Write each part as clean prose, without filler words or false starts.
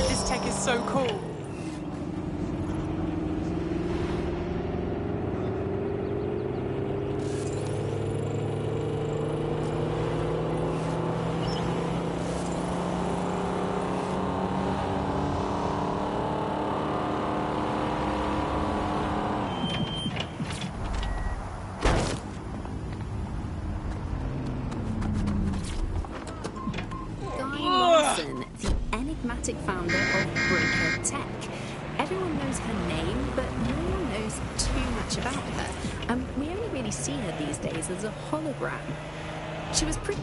This tech is so cool. Founder of Breaker Tech. Everyone knows her name, but no one knows too much about her. We only really see her these days as a hologram. She was pretty...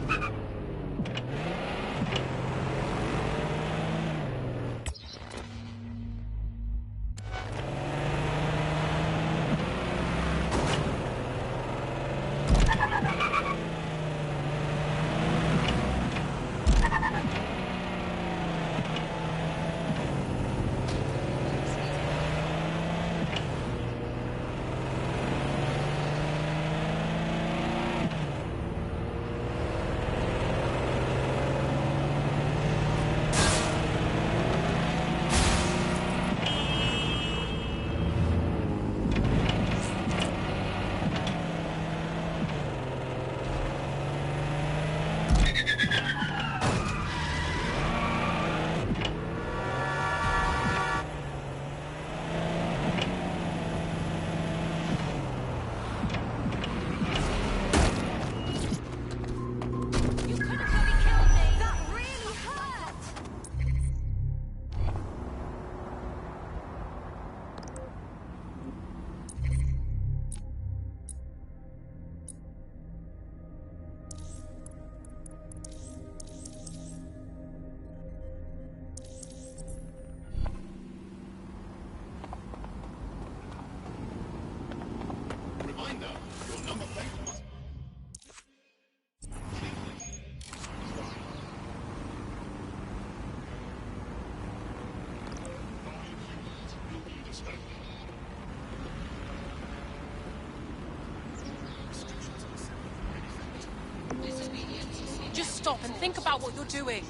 Just stop and think about what you're doing.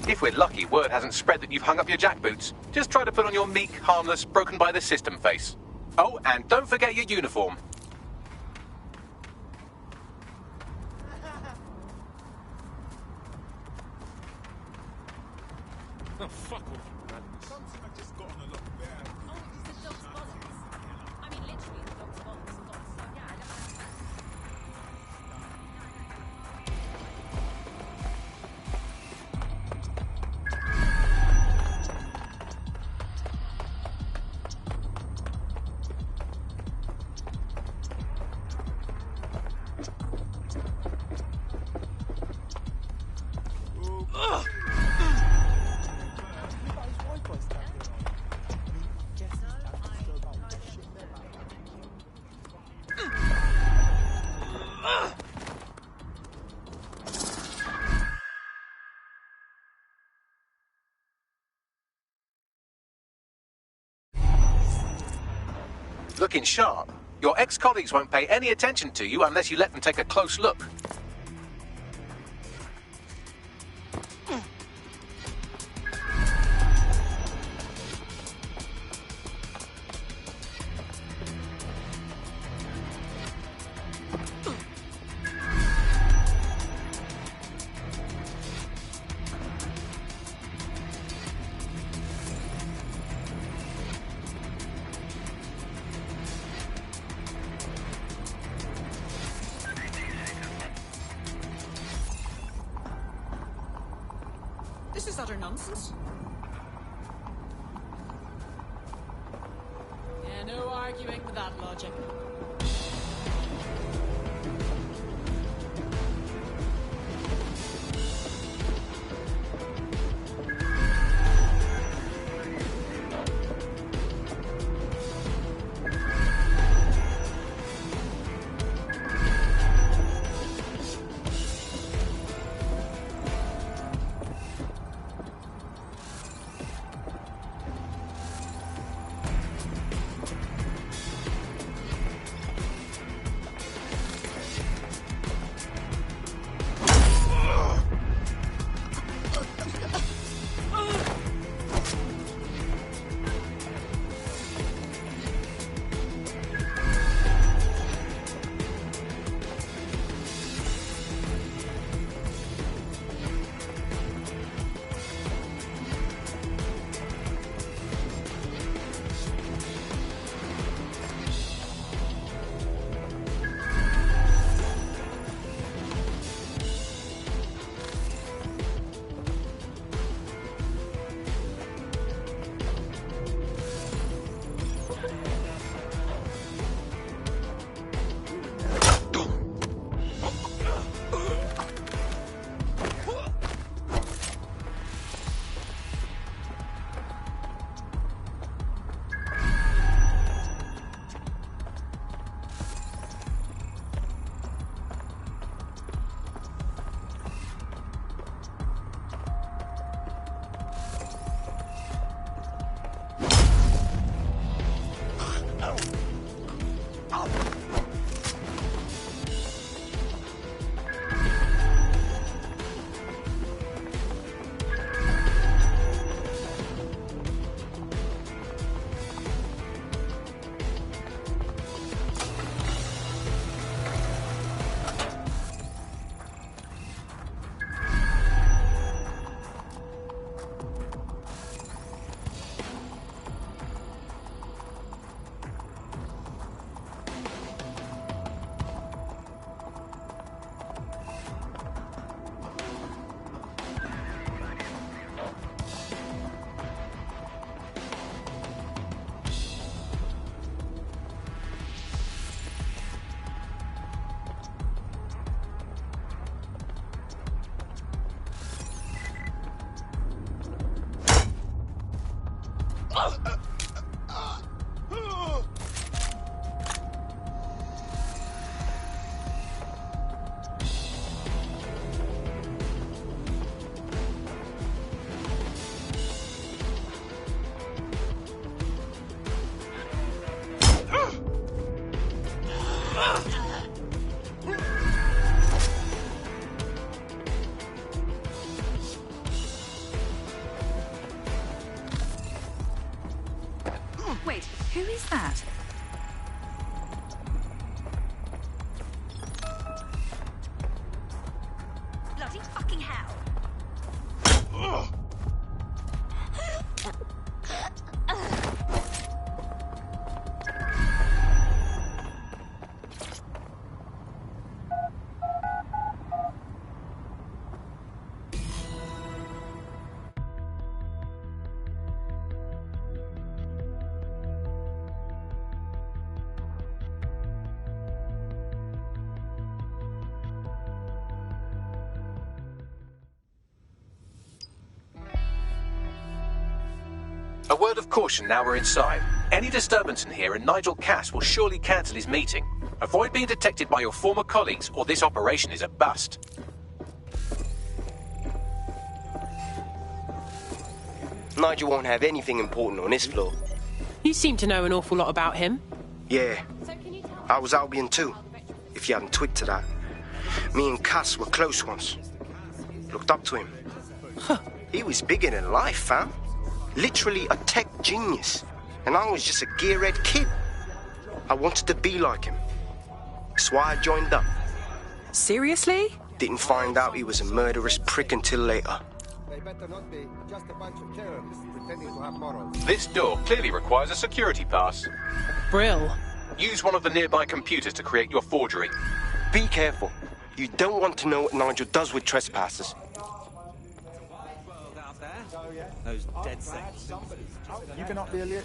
If we're lucky, word hasn't spread that you've hung up your jackboots. Just try to put on your meek, harmless, broken by the system face. Oh, and don't forget your uniform. Oh, fuck off, you madness. Something I just got on a lot better. Oh, it's the dog's bollocks. I mean, literally, the dog's bollocks. Yeah, I don't know. Looking sharp. Your ex-colleagues won't pay any attention to you unless you let them take a close look. This is utter nonsense. Yeah, no arguing with that logic. Wait, who is that? Bloody fucking hell! A word of caution now we're inside. Any disturbance in here and Nigel Cass will surely cancel his meeting. Avoid being detected by your former colleagues or this operation is a bust. Nigel won't have anything important on this floor. You seem to know an awful lot about him. Yeah, So can you tell me I was Albion too, how the veteran if you hadn't twigged to that. Me and Cass were close once. Looked up to him. He was bigger than life, fam. Literally a tech genius. And I was just a gearhead kid. I wanted to be like him. That's why I joined up. Seriously? Didn't find out he was a murderous prick until later. They better not be just a bunch of terrorists pretending to have morals. This door clearly requires a security pass. Brill. Use one of the nearby computers to create your forgery. Be careful. You don't want to know what Nigel does with trespassers. Those dead saints. You cannot be a lit.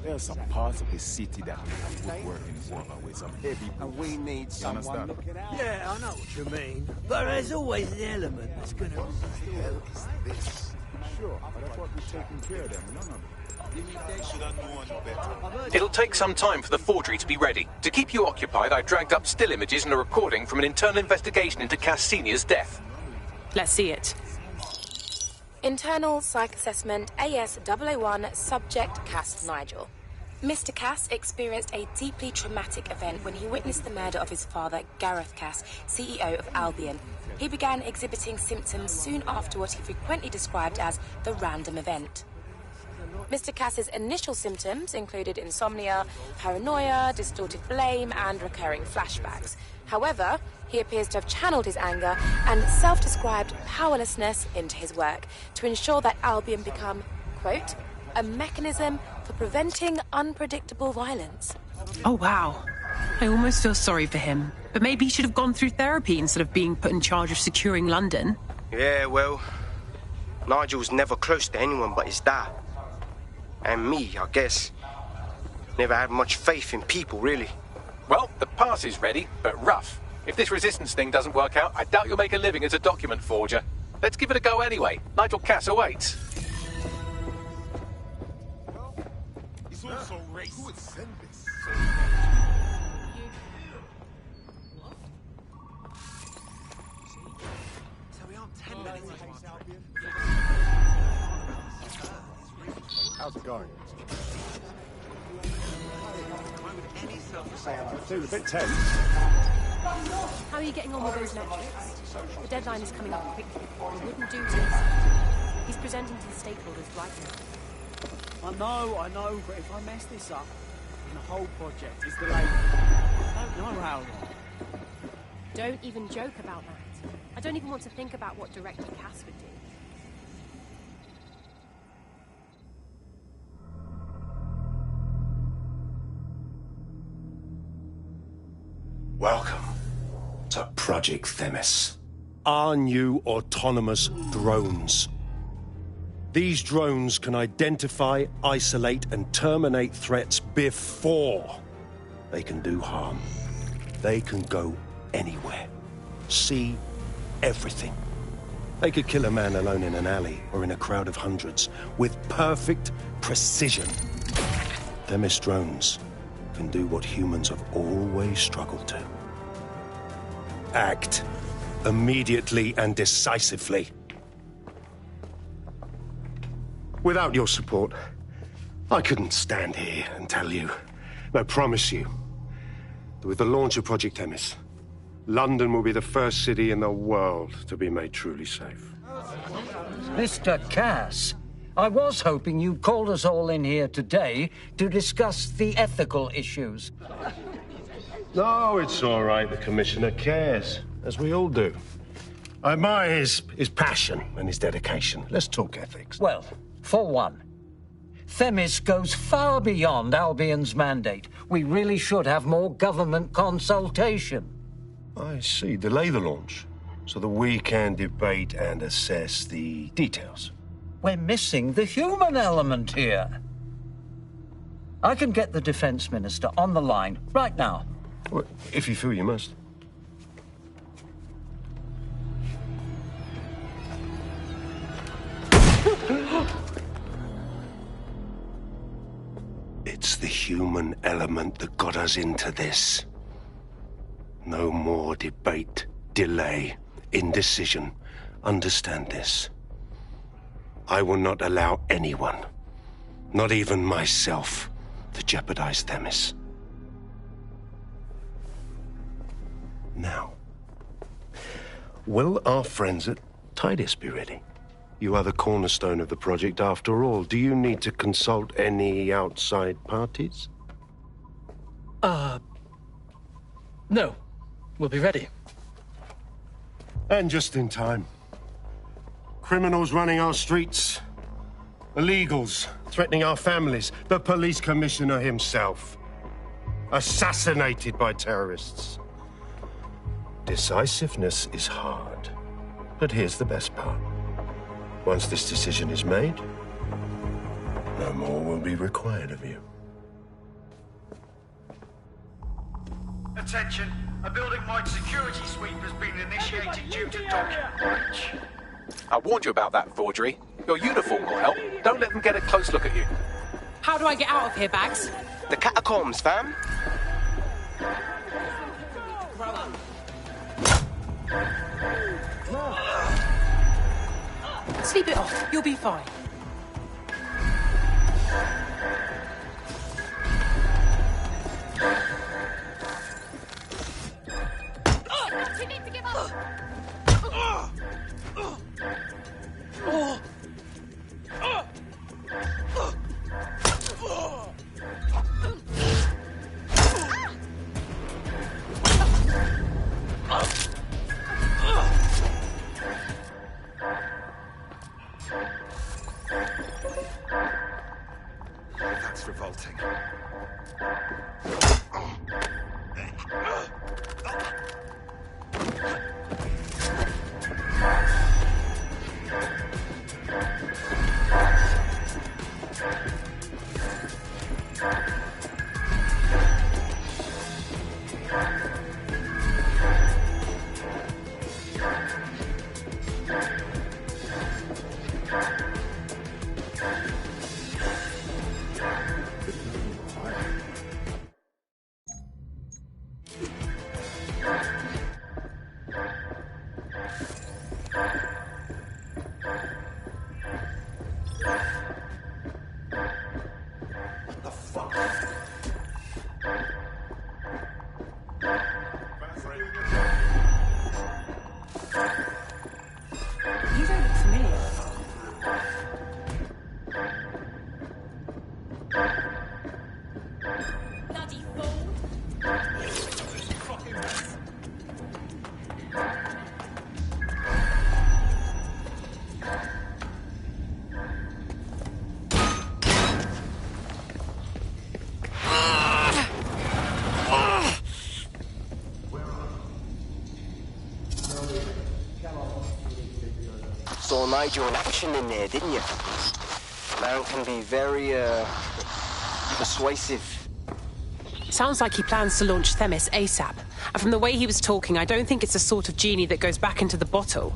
There are some parts of this city that need woodworking work with some heavy. And we need You someone understand? looking out. Yeah, I know what you mean. But there's always an element that's gonna... What the hell is this? Sure, but I thought we'd taken care of them. None of it. Should I know any better? It'll take some time for the forgery to be ready. To keep you occupied, I dragged up still images and a recording from an internal investigation into Cass Senior's death. Let's see it. Internal Psych Assessment AS001 Subject Cass Nigel. Mr. Cass experienced a deeply traumatic event when he witnessed the murder of his father, Gareth Cass, CEO of Albion. He began exhibiting symptoms soon after what he frequently described as the random event. Mr. Cass's initial symptoms included insomnia, paranoia, distorted blame, and recurring flashbacks. However, he appears to have channeled his anger and self-described powerlessness into his work to ensure that Albion become, quote, a mechanism for preventing unpredictable violence. Oh, wow. I almost feel sorry for him. But maybe he should have gone through therapy instead of being put in charge of securing London. Yeah, well, Nigel was never close to anyone but his dad. And me, I guess. Never had much faith in people, really. Well, the pass is ready, but rough. If this resistance thing doesn't work out, I doubt you'll make a living as a document forger. Let's give it a go anyway. Nigel Cass awaits. It's also race. Who would send this? So we aren't 10 minutes. How's it going? Seems a bit tense. How are you getting on with those metrics? The deadline is coming up quickly. It wouldn't do to. He's presenting to the stakeholders right now. I know, but if I mess this up, then the whole project is delayed. I don't know how long. Don't even joke about that. I don't even want to think about what Director Cass would do. Welcome to Project Themis. Our new autonomous drones. These drones can identify, isolate, and terminate threats before they can do harm. They can go anywhere, see everything, They could kill a man alone in an alley or in a crowd of hundreds with perfect precision. Themis drones can do what humans have always struggled to. Act immediately and decisively. Without your support, I couldn't stand here and tell you, I promise you, that with the launch of Project Themis, London will be the first city in the world to be made truly safe. Mr. Cass, I was hoping you'd called us all in here today to discuss the ethical issues. No, it's all right. The Commissioner cares, as we all do. I admire his passion and his dedication. Let's talk ethics. Well, for one, Themis goes far beyond Albion's mandate. We really should have more government consultation. I see. Delay the launch so that we can debate and assess the details. We're missing the human element here. I can get the Defense Minister on the line right now. Well, if you feel you must. It's the human element that got us into this. No more debate, delay, indecision. Understand this. I will not allow anyone, not even myself, to jeopardize Themis. Now, will our friends at Titus be ready? You are the cornerstone of the project after all. Do you need to consult any outside parties? No. We'll be ready. And just in time. Criminals running our streets. Illegals threatening our families. The police commissioner himself. Assassinated by terrorists. Decisiveness is hard. But here's the best part. Once this decision is made, no more will be required of you. Attention, a building-wide security sweep has been initiated due to document breach. I warned you about that forgery. Your uniform will help. Don't let them get a close look at you. How do I get out of here, Bags? The catacombs, fam. Sleep it off. You'll be fine. You need to give up. That's revolting. You don't look familiar. Bloody fool. Saw Nigel in action in there, didn't you? Man can be very, persuasive. Sounds like he plans to launch Themis ASAP. And from the way he was talking, I don't think it's the sort of genie that goes back into the bottle.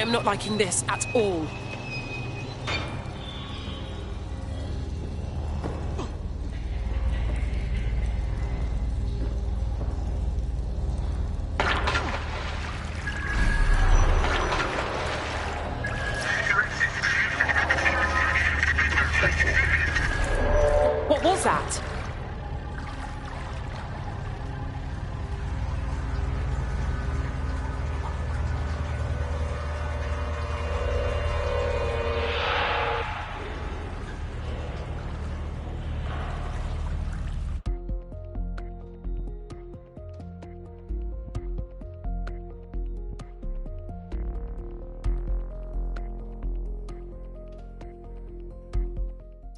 am not liking this at all. What was that?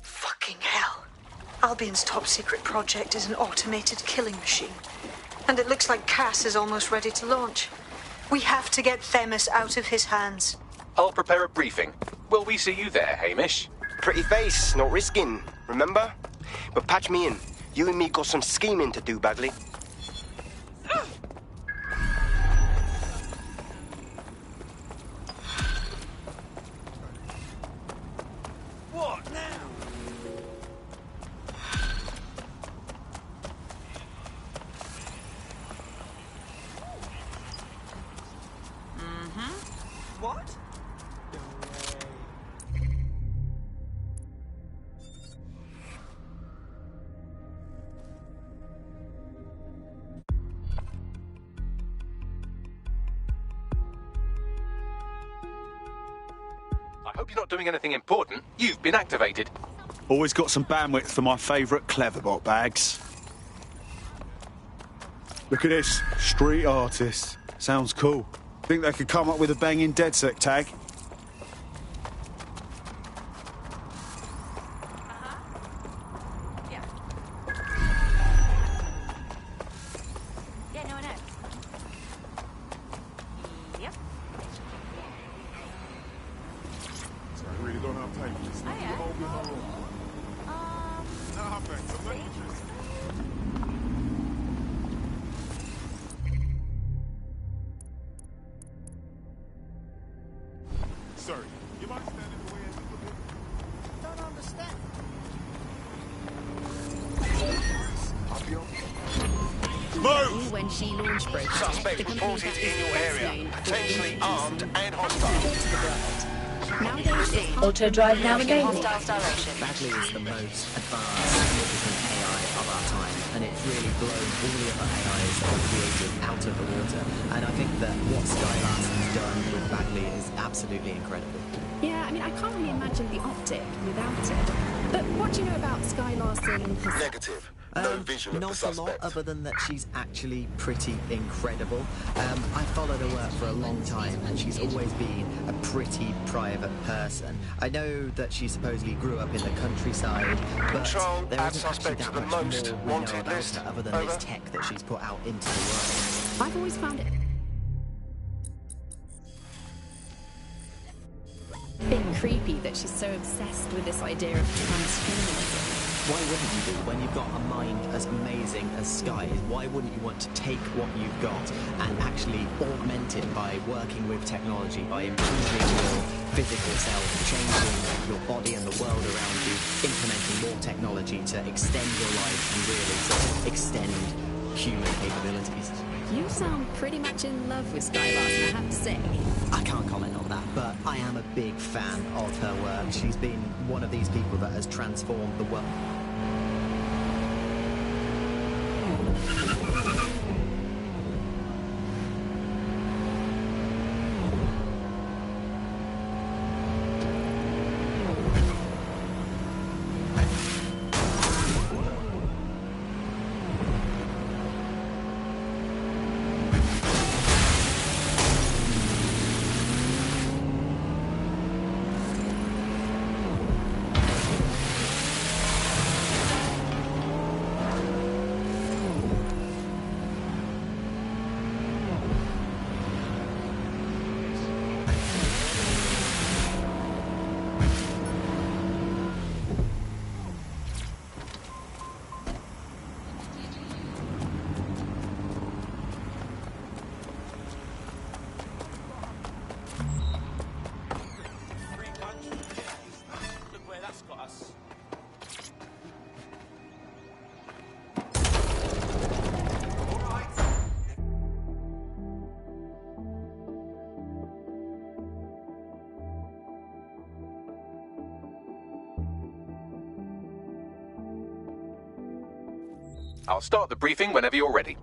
Fucking hell. Albion's top secret project is an automated killing machine. And it looks like Cass is almost ready to launch. We have to get Themis out of his hands. I'll prepare a briefing. Will we see you there, Hamish? Pretty face, not risking, remember? But patch me in. You and me got some scheming to do, Bagley. What now? What? I hope you're not doing anything important. You've been activated. Always got some bandwidth for my favourite cleverbot bags. Look at this. Street artist. Sounds cool. Think they could come up with a banging DedSec tag? Yeah, no, I know. Yep. So I really don't have time for this. Oh, yeah. Nah, thanks. I'm not interested. Sorry, you might stand in the way a little bit. Don't understand. Move! When she launched Broker Tech, Suspect the company reported that in your is best area. known for Potentially introducing armed and hostile. to the world. Nowadays, it's hard Auto drive navigated. Bagley is the most advanced significant AI of our time, and it's really blown all the other AIs that were created out of the water. And I think that what Sky Larson's done with Bagley is absolutely incredible. Yeah, I mean, I can't really imagine the optic without it. But what do you know about Sky Larson? Negative. No visual of the Not a lot, suspect. other than that she's actually pretty incredible. I followed her work for a long time, and she's always been a pretty private person. I know that she supposedly grew up in the countryside, but Control, there add isn't actually suspect to that the much most more we know wanted about list. her, other than Over. this tech that she's put out into the world. I've always found it a bit creepy that she's so obsessed with this idea of transhumanism. Why wouldn't you be? When you've got a mind as amazing as Sky's, why wouldn't you want to take what you've got and actually augment it by working with technology, by improving your physical self, changing your body and the world around you, implementing more technology to extend your life and really sort of extend human capabilities? You sound pretty much in love with Sky Larson, I have to say. I can't comment on that, but I am a big fan of her work. She's been one of these people that has transformed the world. I'll start the briefing whenever you're ready.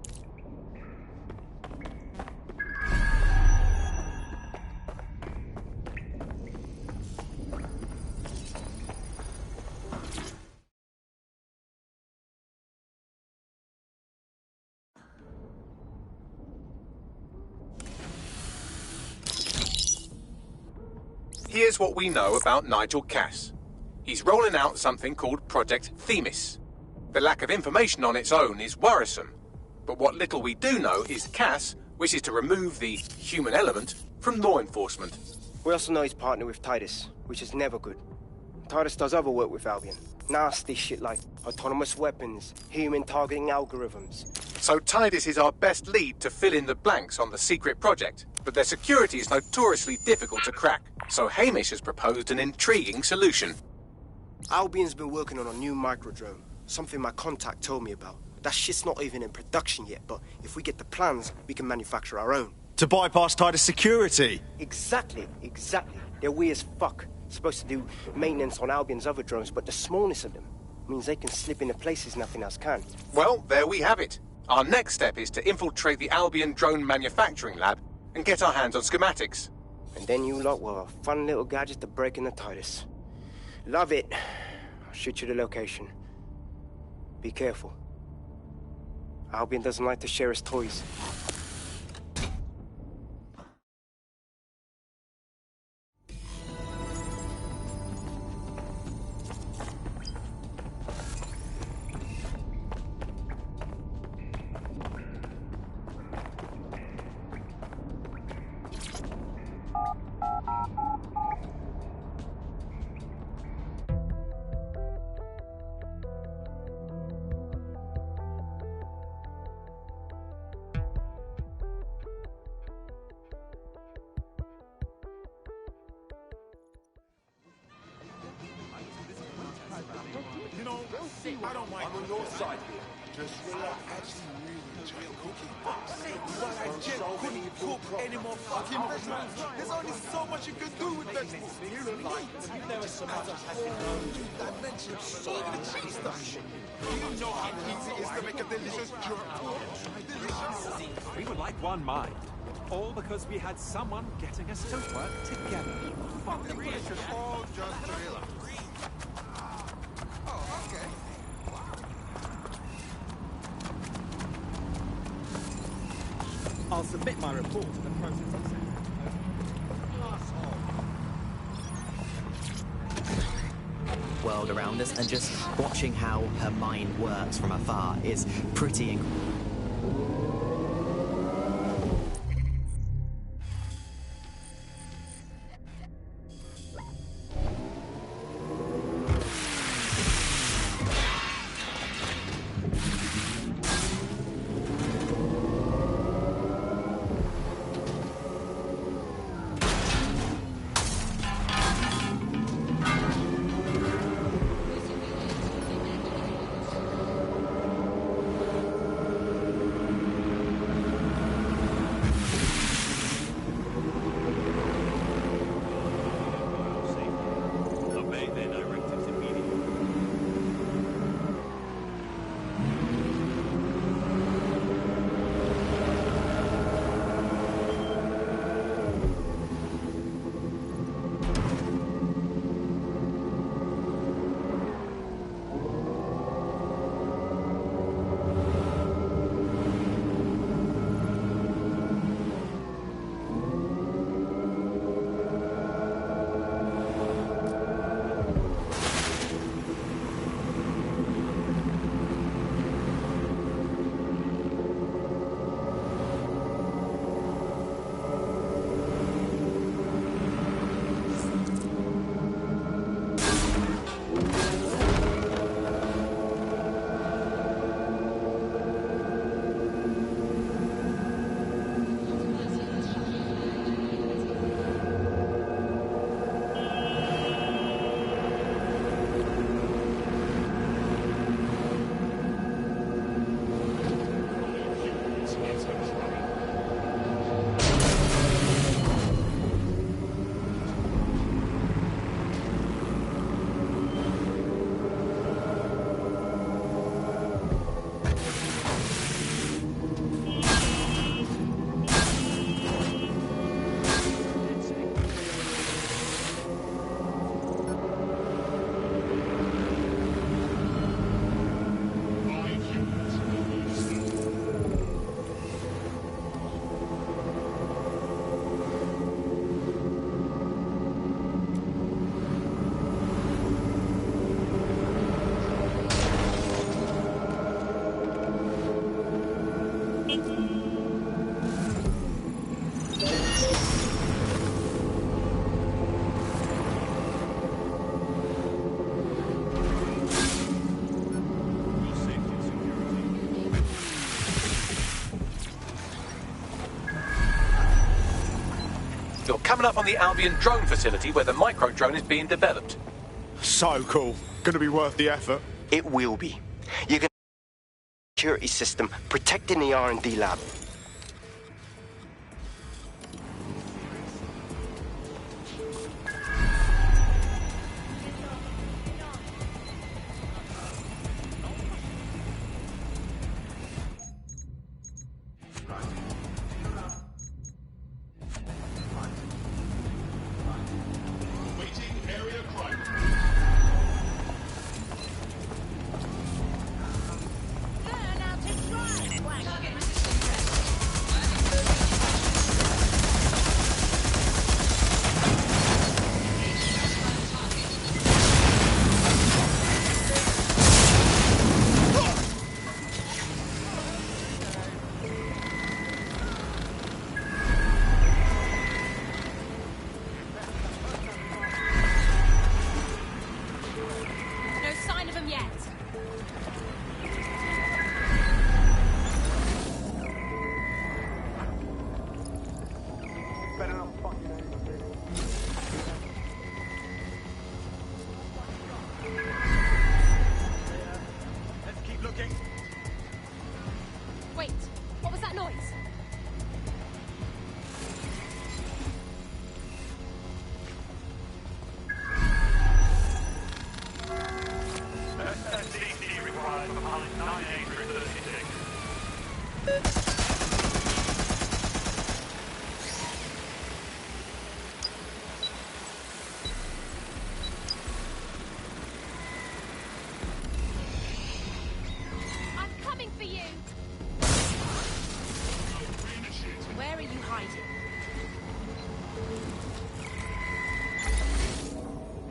Here's what we know about Nigel Cass. He's rolling out something called Project Themis. The lack of information on its own is worrisome, but what little we do know is Cass wishes to remove the human element from law enforcement. We also know he's partnered with Titus, which is never good. Titus does other work with Albion. Nasty shit like autonomous weapons, human targeting algorithms. So Titus is our best lead to fill in the blanks on the secret project, but their security is notoriously difficult to crack. So Hamish has proposed an intriguing solution. Albion's been working on a new microdrone, something my contact told me about. That shit's not even in production yet, but if we get the plans, we can manufacture our own. To bypass Titus security? Exactly. They're weird as fuck. Supposed to do maintenance on Albion's other drones, but the smallness of them means they can slip into places nothing else can. Well, there we have it. Our next step is to infiltrate the Albion drone manufacturing lab and get our hands on schematics. And then you lot will have a fun little gadget to break in the Titus. Love it. I'll shoot you the location. Be careful. Albion doesn't like to share his toys. I don't mind. I'm on your side here. Just relax. Actually, really enjoy cooking. Well, I just couldn't cook any more fucking vegetables. There's only so much you can do with vegetables. If there was some other that mentioned salt and cheese stuff. You know how easy it is to make a delicious jerk pork? Delicious. We were like one mind. All because we had someone getting us to work together. Fuck the should all just relax. Oh, okay. I'll submit my report to the processing center. World around us, and just watching how her mind works from afar is pretty incredible. coming up on the Albion drone facility where the micro drone is being developed. So cool. Gonna be worth the effort. It will be. You're gonna security system protecting the R&D lab. No sign of him yet. Let's keep looking. Wait, what was that noise? CT required for pilot 9836. I'm coming for you. Where are you hiding?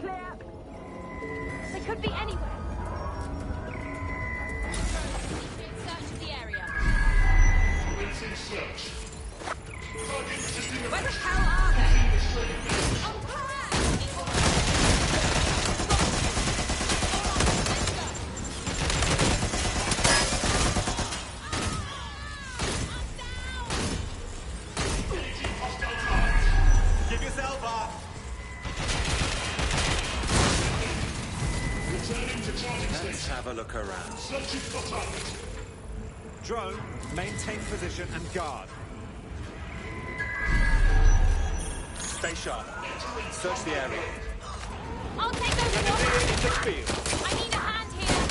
Clear. They could be anywhere. Search the area. Where the hell are they? Oh, Give yourself up. Let's have a look around. Drone, maintain position and guard. Stay sharp. Search the area. I'll take those water. Into the field. I need a hand here.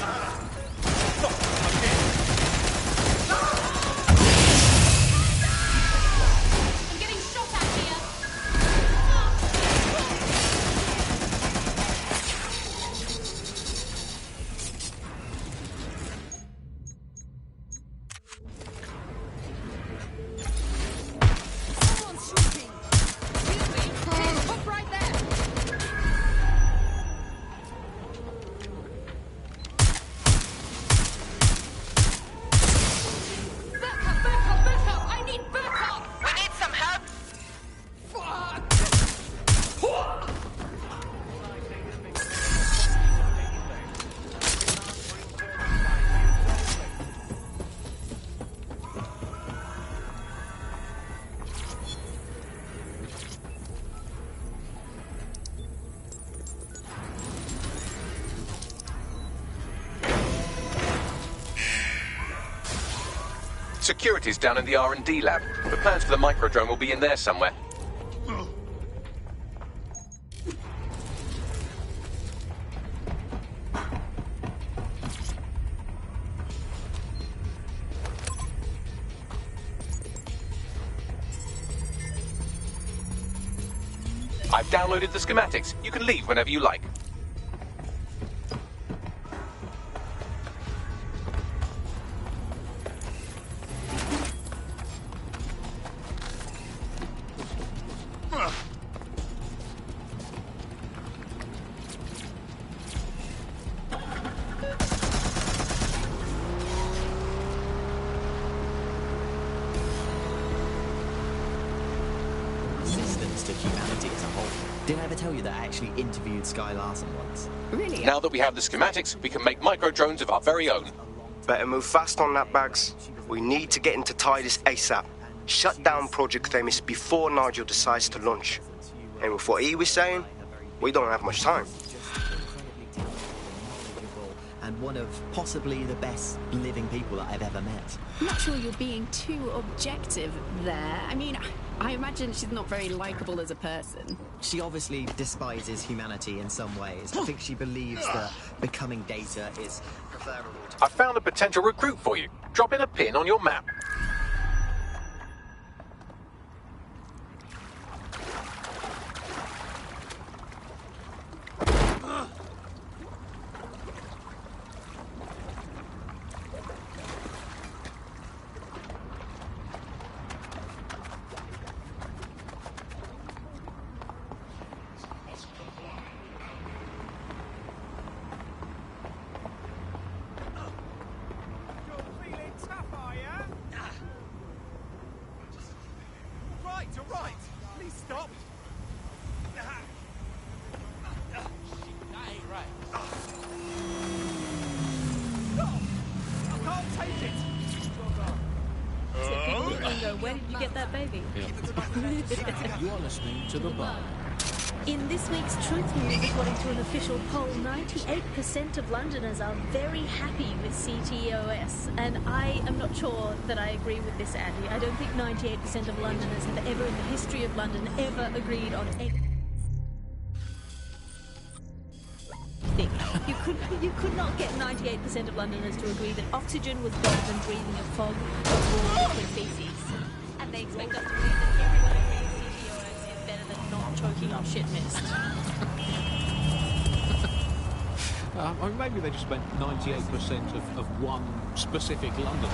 I'm getting shot at here. Someone's shooting. Excuse me. Stop right there. Backup! I need backup! We need some help. Security's down in the R&D lab. The plans for the micro drone will be in there somewhere. I've downloaded the schematics. You can leave whenever you like. Resistance to humanity as a whole. Did I ever tell you that I actually interviewed Sky Larson once? Really? Now that we have the schematics, we can make micro drones of our very own. Better move fast on that, Bags. We need to get into Titus ASAP. Shut down Project Themis before Nigel decides to launch. And with what he was saying, we don't have much time. And one of possibly the best living people that I've ever met. I'm not sure you're being too objective there. I mean, I imagine she's not very likable as a person. She obviously despises humanity in some ways. I think she believes that becoming data is preferable to... I found a potential recruit for you. Drop in a pin on your map. Right. Please stop. I can't take it. Bingo, where did you get that baby? You are listening to The Bar. In this week's Truth News, according to an official poll, 98% of Londoners are very happy with CTOS. And I am not sure that I agree with this, Andy. I don't think 98% of Londoners have ever in the history of London ever agreed on anything. You could not get 98% of Londoners to agree that oxygen was better than breathing a fog of raw liquid feces. And they expect us to believe that everyone agrees CTOS is better than not choking on shit mist. Maybe they just meant 98% of one specific Londoner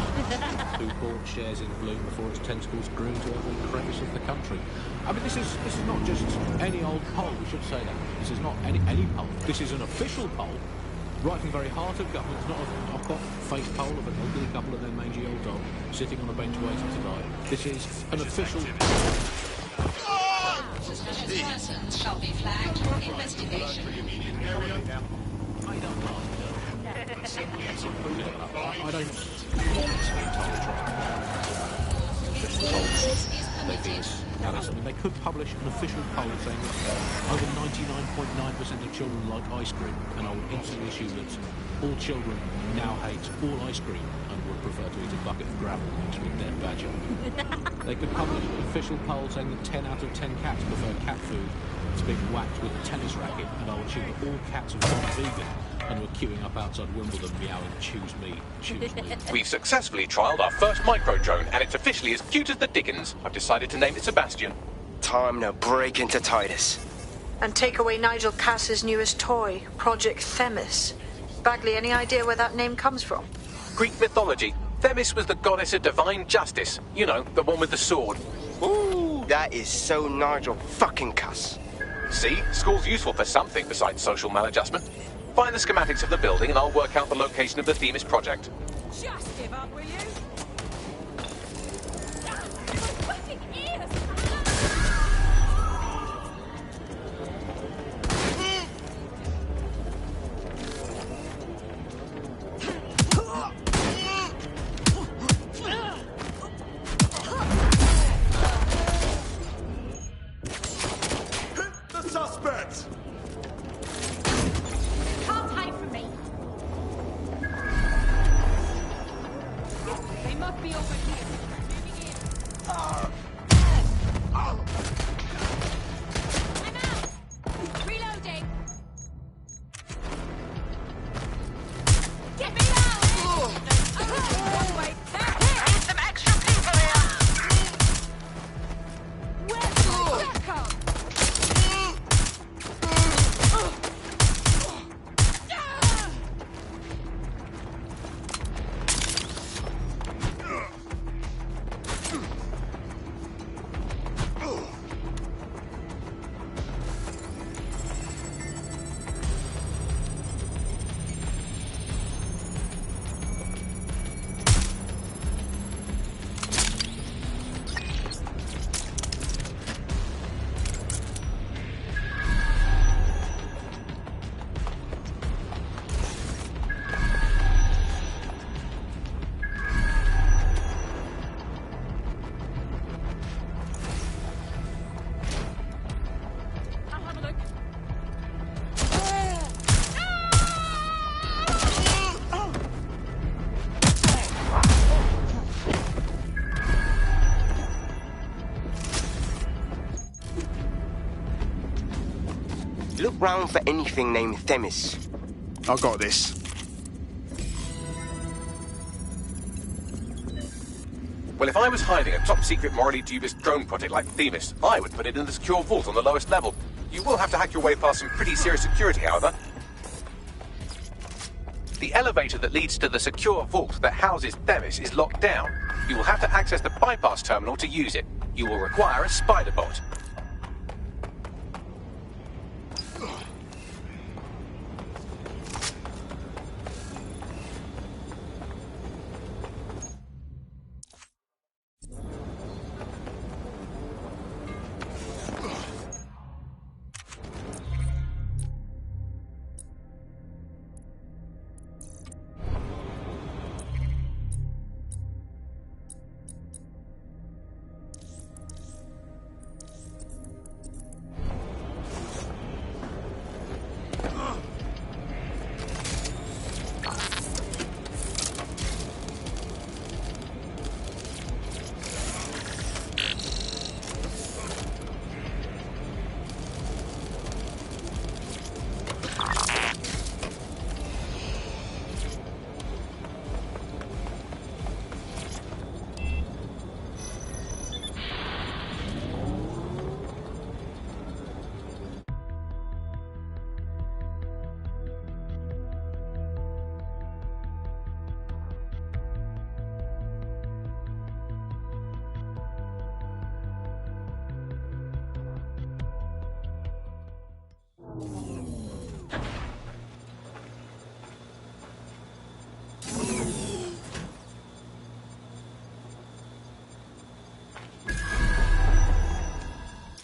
who bought shares in Bloom before its tentacles grew into every crevice of the country. I mean, this is not just any old poll, we should say that. This is not any poll. This is an official poll, right from the very heart of government. It's not a knock-off fake poll of an elderly couple and their mangy old dog sitting on a bench waiting to die. This is an official... Suspicious person shall be flagged for investigation. I don't they could publish an official poll saying that over 99.9% of children like ice cream, and I would instantly assume that all children now hate all ice cream and would prefer to eat a bucket of gravel next to a dead badger. They could publish an official poll saying that 10 out of 10 cats prefer cat food to being whacked with a tennis racket, and I would assume that all cats have gone vegan and were queuing up outside Wimbledon meowing, choose me, choose me. We've successfully trialled our first micro-drone, and it's officially as cute as the dickens. I've decided to name it Sebastian. Time to break into Titus. And take away Nigel Cass's newest toy, Project Themis. Bagley, any idea where that name comes from? Greek mythology. Themis was the goddess of divine justice. You know, the one with the sword. Ooh, that is so Nigel fucking Cass. See? School's useful for something besides social maladjustment. Find the schematics of the building and I'll work out the location of the Themis project. Just give up, will you? The suspect! Can't hide from me. look round for anything named Themis. I got this. Well, if I was hiding a top-secret, morally dubious drone project like Themis, I would put it in the secure vault on the lowest level. You will have to hack your way past some pretty serious security, however. The elevator that leads to the secure vault that houses Themis is locked down. You will have to access the bypass terminal to use it. You will require a spider bot.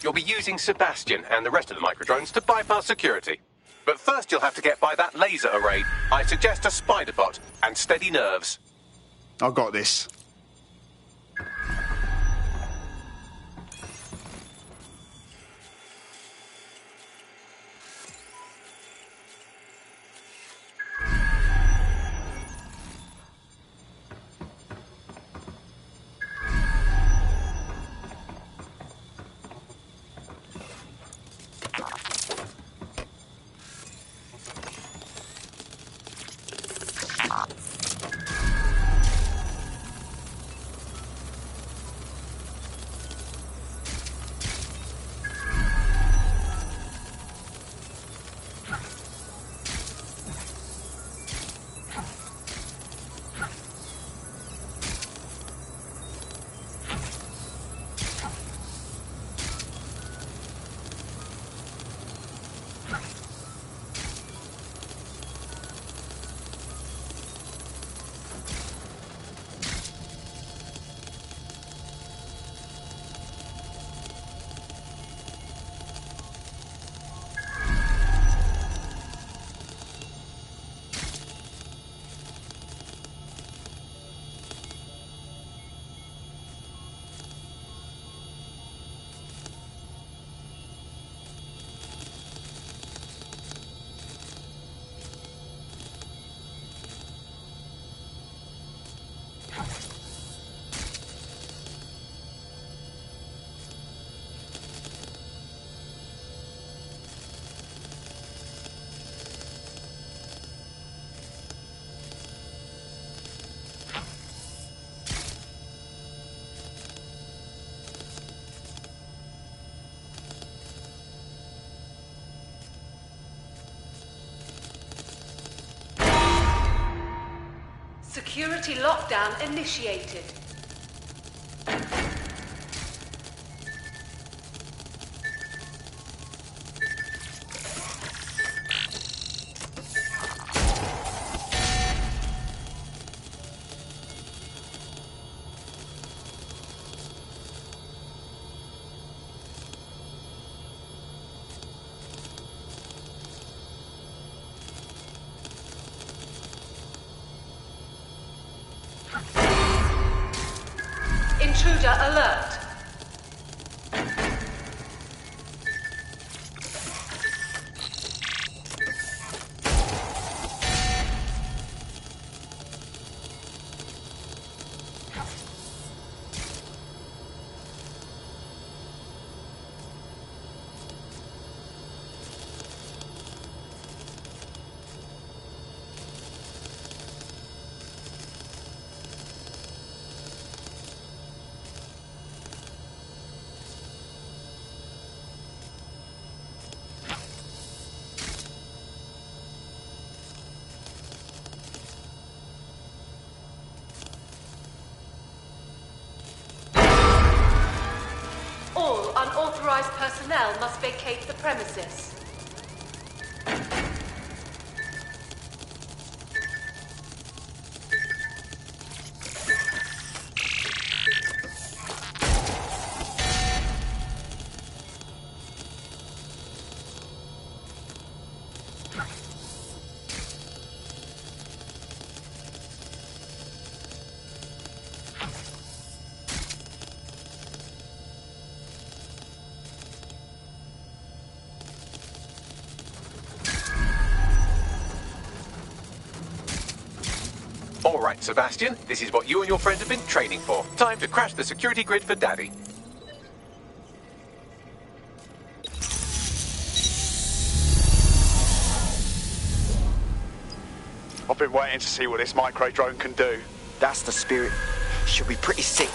You'll be using Sebastian and the rest of the microdrones to bypass security. But first you'll have to get by that laser array. I suggest a spider bot and steady nerves. I got this. Security lockdown initiated. Intruder alert. Unauthorized personnel must vacate the premises. All right, Sebastian, this is what you and your friends have been training for. Time to crash the security grid for Daddy. I've been waiting to see what this micro drone can do. That's the spirit. She'll be pretty sick.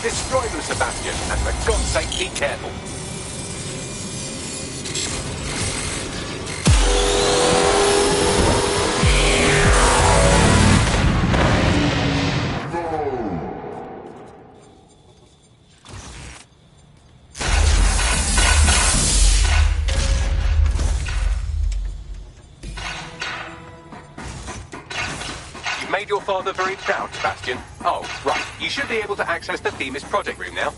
Destroy them, Sebastian, and for God's sake, be careful. Made your father very proud, Sebastian. Oh, right. You should be able to access the Themis project room now.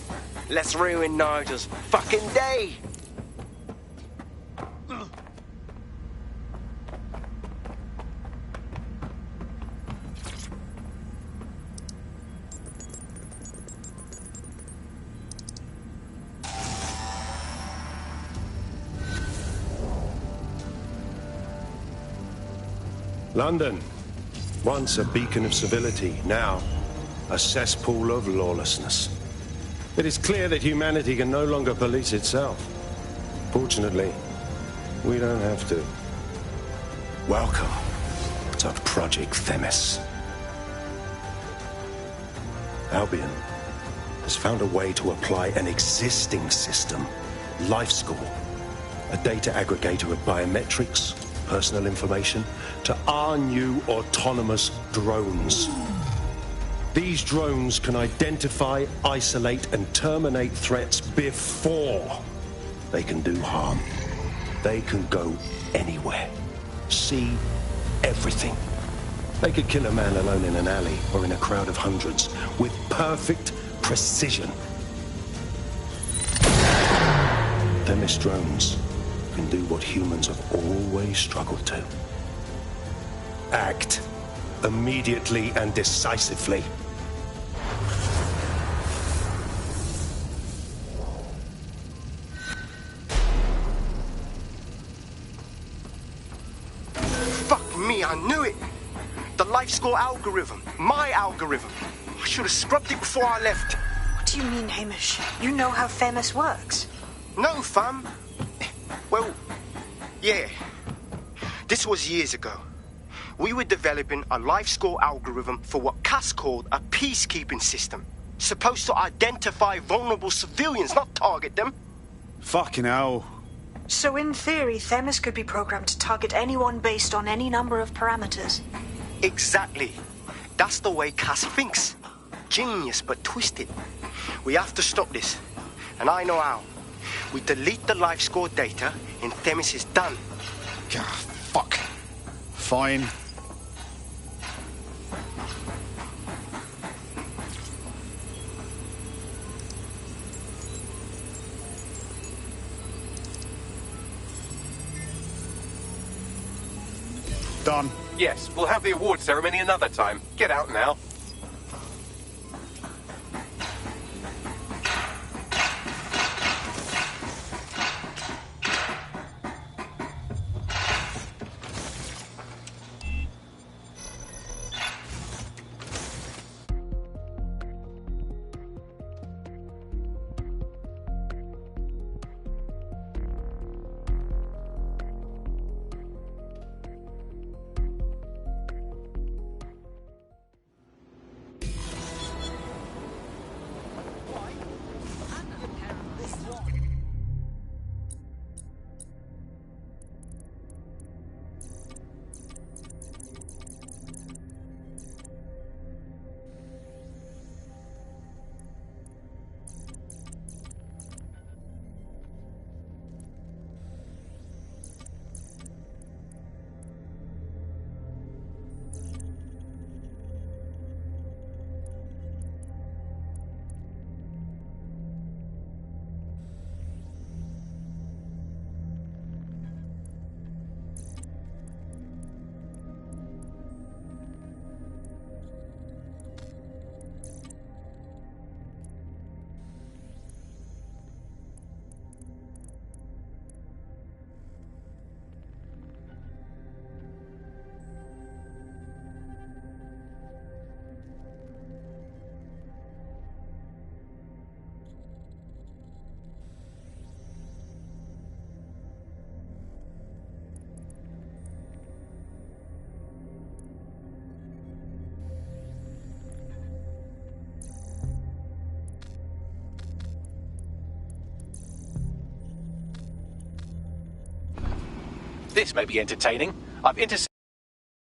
Let's ruin Nigel's fucking day! London. Once a beacon of civility, now a cesspool of lawlessness. It is clear that humanity can no longer police itself. Fortunately, we don't have to. Welcome to Project Themis. Albion has found a way to apply an existing system, Life Score, a data aggregator of biometrics, personal information, to our new autonomous drones. These drones can identify, isolate, and terminate threats before they can do harm. They can go anywhere, see everything. They could kill a man alone in an alley or in a crowd of hundreds with perfect precision. Themis drones can do what humans have always struggled to. Act immediately and decisively. Fuck me, I knew it! The life score algorithm. My algorithm. I should have scrubbed it before I left. What do you mean, Hamish? You know how Themis works. No, fam. Well, yeah. This was years ago. We were developing a life score algorithm for what Cass called a peacekeeping system. Supposed to identify vulnerable civilians, not target them. Fucking hell. So in theory, Themis could be programmed to target anyone based on any number of parameters. Exactly. That's the way Cass thinks. Genius, but twisted. We have to stop this. And I know how. We delete the life score data and Themis is done. God, fuck. Fine. Done. Yes, we'll have the award ceremony another time. Get out now. this may be entertaining. I've intercepted